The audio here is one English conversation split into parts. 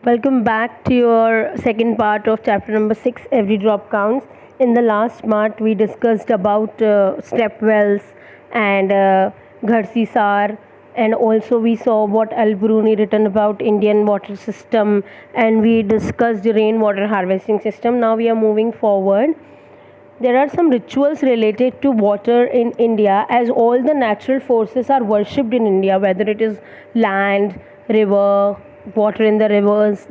Welcome back to your second part of chapter number 6, Every Drop Counts. In the last part, we discussed about step wells and Gharsi Sar, and also we saw what Al Bruni written about Indian water system, and we discussed the rainwater harvesting system. Now we are moving forward. There are some rituals related to water in India, as all the natural forces are worshipped in India, whether it is land, river, water in the rivers,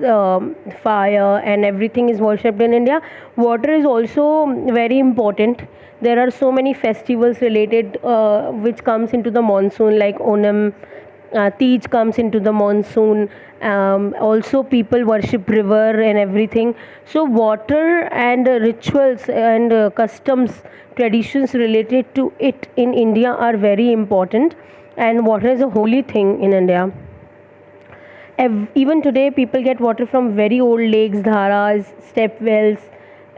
fire, and everything is worshipped in India. Water is also very important. There are so many festivals related which comes into the monsoon, like Onam, Tej comes into the monsoon. Also, people worship river and everything. So, water and rituals and customs, traditions related to it in India are very important. And water is a holy thing in India. Even today, people get water from very old lakes, dharas, step wells.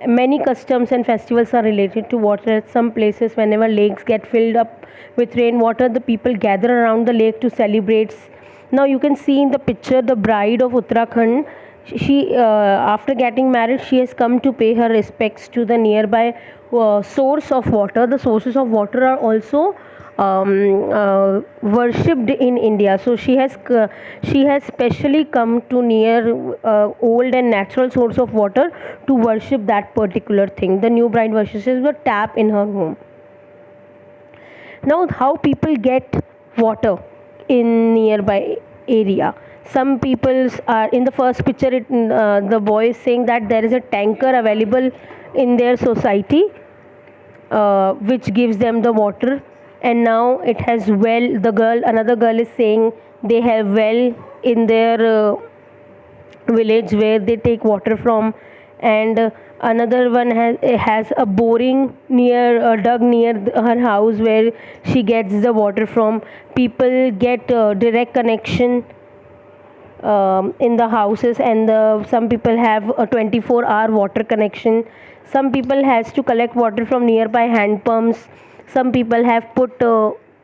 Many customs and festivals are related to water. At some places, whenever lakes get filled up with rainwater, the people gather around the lake to celebrate. Now, you can see in the picture the bride of Uttarakhand. She, after getting married, she has come to pay her respects to the nearby source of water. The sources of water are also worshipped in India. So she has specially come to near old and natural source of water to worship that particular thing. The new bride worships the tap in her home. Now, how people get water in nearby area? Some peoples are in the first picture. The boy is saying that there is a tanker available in their society, which gives them the water, and now it has well. Another girl is saying they have well in their village where they take water from, and another one has a boring near dug near her house where she gets the water from. People get direct connection in the houses, and some people have a 24-hour water connection. Some people has to collect water from nearby hand pumps. Some people have put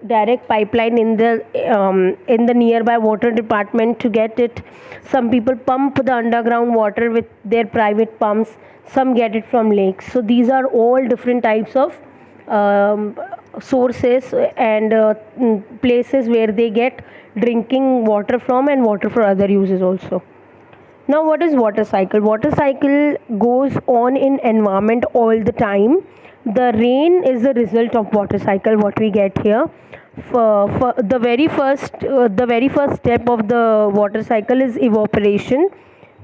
direct pipeline in the nearby water department to get it. Some people pump the underground water with their private pumps. Some get it from lakes. So these are all different types of sources and places where they get drinking water from and water for other uses also. Now, what is water cycle? Water cycle goes on in environment all the time. The rain is the result of water cycle. What we get here, for the very first step of the water cycle is evaporation.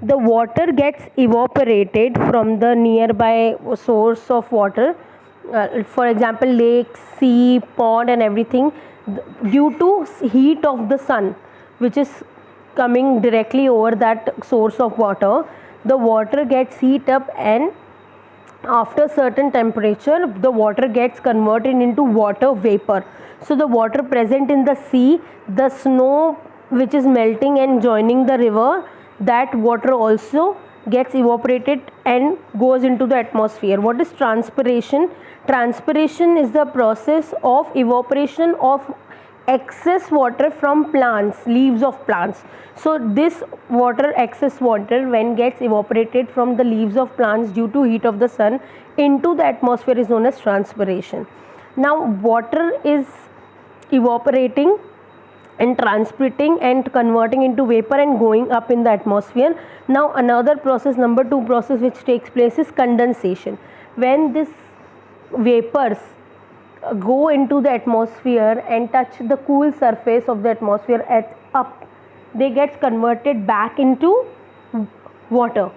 The water gets evaporated from the nearby source of water, for example, lake, sea, pond, and everything, due to heat of the sun, which is coming directly over that source of water. The water gets heat up, and after certain temperature the water gets converted into water vapor. So the water present in the sea, the snow which is melting and joining the river, that water also gets evaporated and goes into the atmosphere. What is transpiration? Transpiration is the process of evaporation of excess water from plants, leaves of plants. So this excess water, when gets evaporated from the leaves of plants due to heat of the sun into the atmosphere, is known as transpiration. Now water is evaporating and transpirating and converting into vapor and going up in the atmosphere. Now another process, number 2 process, which takes place is condensation. When this vapors go into the atmosphere and touch the cool surface of the atmosphere up, they get converted back into water.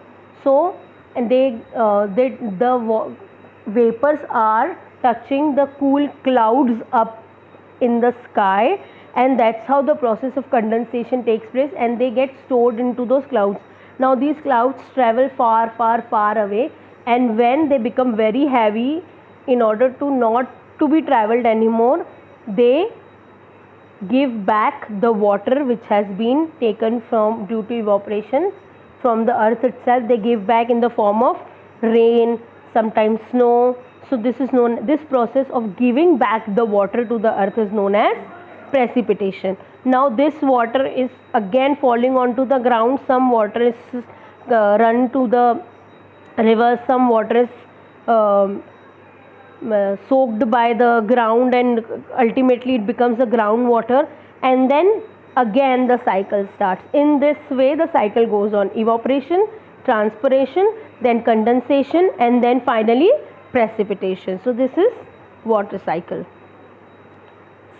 So, and the vapors are touching the cool clouds up in the sky, and that's how the process of condensation takes place, and they get stored into those clouds. Now these clouds travel far, far, far away, and when they become very heavy, in order to not to be traveled anymore, they give back the water which has been taken from due to evaporation from the earth itself. They give back in the form of rain, sometimes snow. So this process of giving back the water to the earth is known as precipitation. Now this water is again falling onto the ground. Some water is run to the rivers, some water is soaked by the ground, and ultimately it becomes the groundwater, and then again the cycle starts. In this way the cycle goes on: evaporation, transpiration, then condensation, and then finally precipitation. So this is water cycle.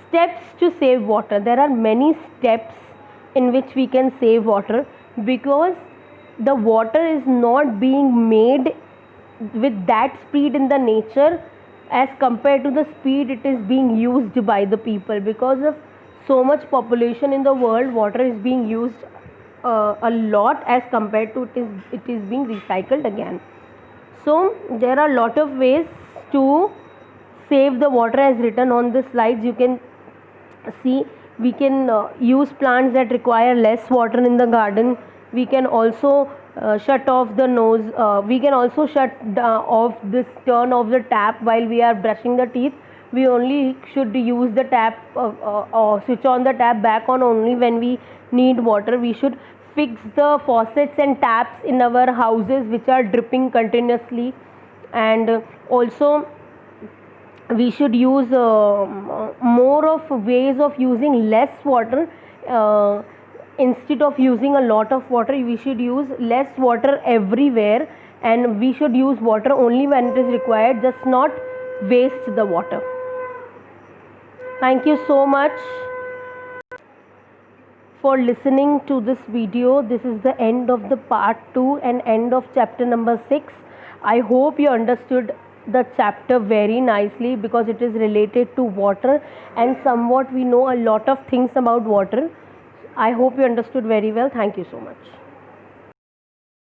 Steps to save water. There are many steps in which we can save water, because the water is not being made with that speed in the nature as compared to the speed it is being used by the people. Because of so much population in the world, water is being used a lot as compared to it is being recycled again. So there are a lot of ways to save the water as written on the slides. You can see we can use plants that require less water in the garden. We can also shut off the nose. We can also off this, turn off the tap while we are brushing the teeth. We only should use the tap or switch on the tap back on only when we need water. We should fix the faucets and taps in our houses which are dripping continuously, and also we should use more of ways of using less water. Instead of using a lot of water, we should use less water everywhere, and we should use water only when it is required, just not waste the water. Thank you so much for listening to this video. This is the end of the part 2 and end of chapter number 6. I hope you understood the chapter very nicely, because it is related to water, and somewhat we know a lot of things about water. I hope you understood very well. Thank you so much.